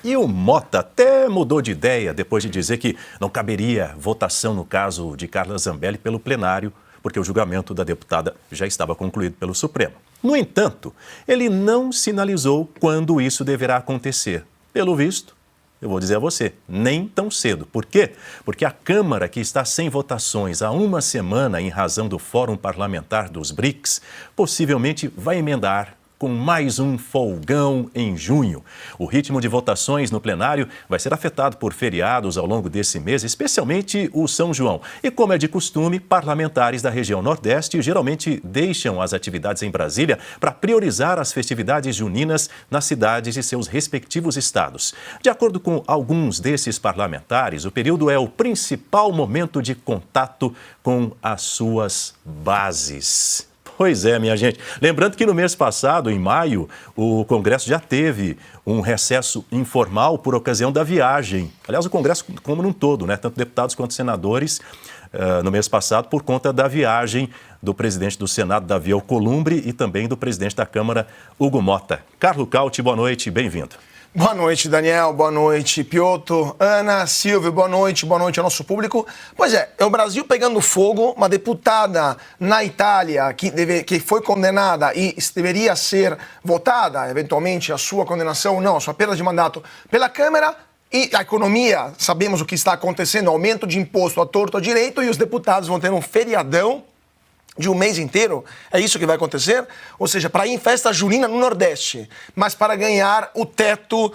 E o Mota até mudou de ideia depois de dizer que não caberia votação no caso de Carla Zambelli pelo plenário, porque o julgamento da deputada já estava concluído pelo Supremo. No entanto, ele não sinalizou quando isso deverá acontecer. Pelo visto, eu vou dizer a você, nem tão cedo. Por quê? Porque a Câmara, que está sem votações há uma semana em razão do Fórum Parlamentar dos BRICS, possivelmente vai emendar com mais um folgão em junho. O ritmo de votações no plenário vai ser afetado por feriados ao longo desse mês, especialmente o São João. E como é de costume, parlamentares da região Nordeste geralmente deixam as atividades em Brasília para priorizar as festividades juninas nas cidades de seus respectivos estados. De acordo com alguns desses parlamentares, o período é o principal momento de contato com as suas bases. Pois é, minha gente. Lembrando que no mês passado, em maio, o Congresso já teve um recesso informal por ocasião da viagem. Aliás, o Congresso como num todo, né? Tanto deputados quanto senadores, no mês passado, por conta da viagem do presidente do Senado, Davi Alcolumbre, e também do presidente da Câmara, Hugo Mota. Carlos Cauti, boa noite, bem-vindo. Boa noite, Daniel. Boa noite, Piotr, Ana, Silvio. Boa noite ao nosso público. Pois é o Brasil pegando fogo. Uma deputada na Itália que foi condenada e deveria ser votada, eventualmente, a sua condenação ou não, a sua perda de mandato pela Câmara. E a economia, sabemos o que está acontecendo, aumento de imposto à torto à direito, e os deputados vão ter um feriadão de um mês inteiro. É isso que vai acontecer? Ou seja, para ir em festa junina no Nordeste, mas para ganhar o teto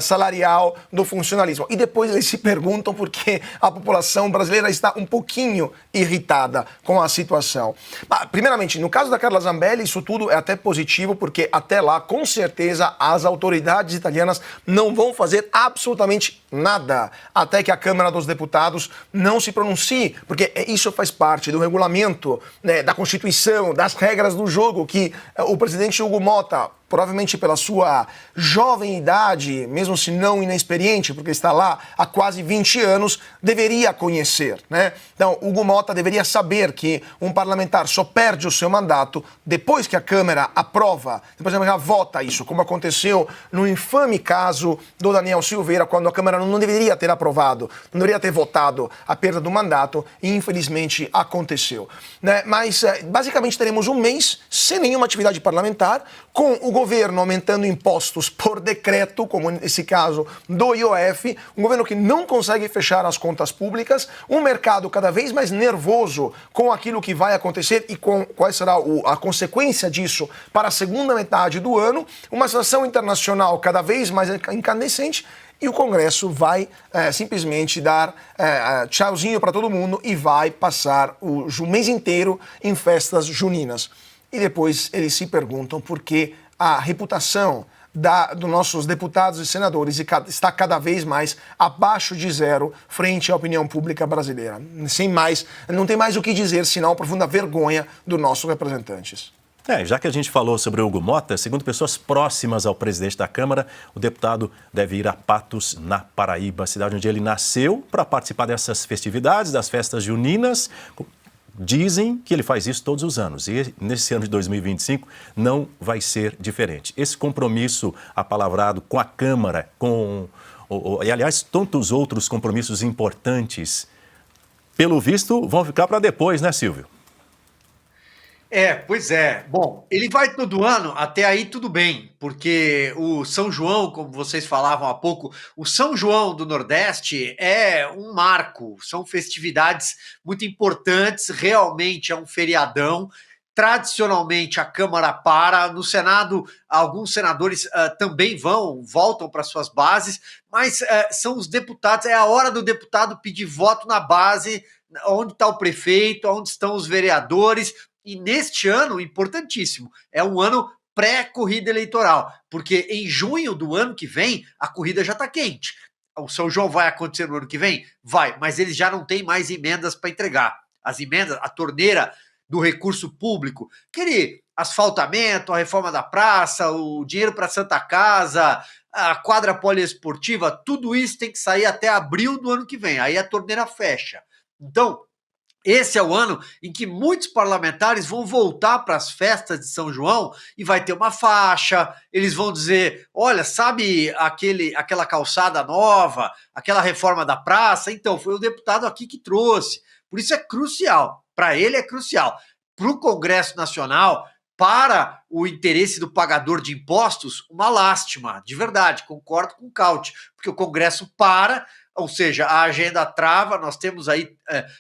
salarial do funcionalismo. E depois eles se perguntam por que a população brasileira está um pouquinho irritada com a situação. Primeiramente, no caso da Carla Zambelli, isso tudo é até positivo, porque até lá, com certeza, as autoridades italianas não vão fazer absolutamente nada até que a Câmara dos Deputados não se pronuncie, porque isso faz parte do regulamento, né, da Constituição, das regras do jogo, que o presidente Hugo Mota, provavelmente pela sua jovem idade, mesmo se não inexperiente, porque está lá há quase 20 anos, deveria conhecer, né? Então, Hugo Mota deveria saber que um parlamentar só perde o seu mandato depois que a Câmara aprova, depois a Câmara vota isso, como aconteceu no infame caso do Daniel Silveira, quando a Câmara não deveria ter aprovado, não deveria ter votado a perda do mandato, e infelizmente aconteceu, né? Mas, basicamente, teremos um mês sem nenhuma atividade parlamentar, com o governo aumentando impostos por decreto, como nesse caso do IOF, um governo que não consegue fechar as contas públicas, um mercado cada vez mais nervoso com aquilo que vai acontecer e com qual será a consequência disso para a segunda metade do ano, uma situação internacional cada vez mais incandescente, e o Congresso vai simplesmente dar tchauzinho para todo mundo e vai passar o mês inteiro em festas juninas. E depois eles se perguntam por que a reputação dos nossos deputados e senadores está cada vez mais abaixo de zero frente à opinião pública brasileira. Sem mais, não tem mais o que dizer, senão a profunda vergonha dos nossos representantes. Já que a gente falou sobre o Hugo Mota, segundo pessoas próximas ao presidente da Câmara, o deputado deve ir a Patos, na Paraíba, cidade onde ele nasceu, para participar dessas festividades, das festas juninas. Dizem que ele faz isso todos os anos, e nesse ano de 2025 não vai ser diferente. Esse compromisso apalavrado com a Câmara, e aliás, tantos outros compromissos importantes, pelo visto, vão ficar para depois, né, Silvio? Pois é. Bom, ele vai todo ano, até aí tudo bem, porque o São João, como vocês falavam há pouco, o São João do Nordeste é um marco, são festividades muito importantes, realmente é um feriadão. Tradicionalmente a Câmara para, no Senado alguns senadores também voltam para suas bases, mas são os deputados, é a hora do deputado pedir voto na base, onde está o prefeito, onde estão os vereadores. E neste ano, importantíssimo, é um ano pré-corrida eleitoral, porque em junho do ano que vem, a corrida já está quente. O São João vai acontecer no ano que vem? Vai, mas eles já não têm mais emendas para entregar. As emendas, a torneira do recurso público, aquele asfaltamento, a reforma da praça, o dinheiro para a Santa Casa, a quadra poliesportiva, tudo isso tem que sair até abril do ano que vem, aí a torneira fecha. Então, Esse é o ano em que muitos parlamentares vão voltar para as festas de São João e vai ter uma faixa, eles vão dizer, olha, sabe aquela calçada nova, aquela reforma da praça? Então, foi o deputado aqui que trouxe. Por isso é crucial, para ele é crucial. Para o Congresso Nacional, para o interesse do pagador de impostos, uma lástima, de verdade, concordo com o Caute, porque o Congresso para, ou seja, a agenda trava, nós temos aí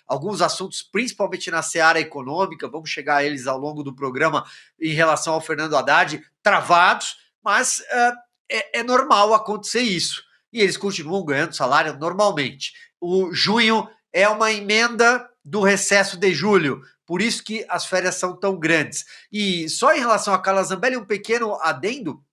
alguns assuntos, principalmente na seara econômica, vamos chegar a eles ao longo do programa em relação ao Fernando Haddad, travados, mas é normal acontecer isso. E eles continuam ganhando salário normalmente. O junho é uma emenda do recesso de julho, por isso que as férias são tão grandes. E só em relação a Carla Zambelli, um pequeno adendo,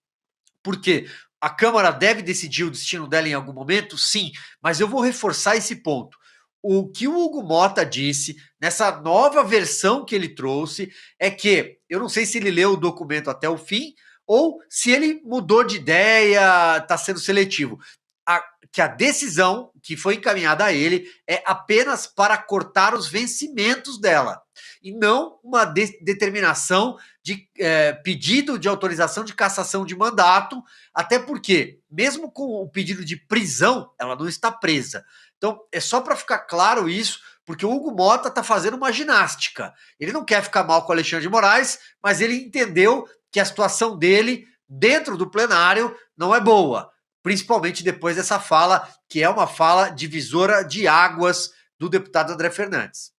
porque a Câmara deve decidir o destino dela em algum momento? Sim, mas eu vou reforçar esse ponto. O que o Hugo Motta disse nessa nova versão que ele trouxe é que, eu não sei se ele leu o documento até o fim ou se ele mudou de ideia, está sendo seletivo. Que a decisão que foi encaminhada a ele é apenas para cortar os vencimentos dela e não uma determinação de pedido de autorização de cassação de mandato, até porque, mesmo com o pedido de prisão, ela não está presa. Então, é só para ficar claro isso, porque o Hugo Motta está fazendo uma ginástica. Ele não quer ficar mal com o Alexandre de Moraes, mas ele entendeu que a situação dele, dentro do plenário, não é boa. Principalmente depois dessa fala, que é uma fala divisora de águas do deputado André Fernandes.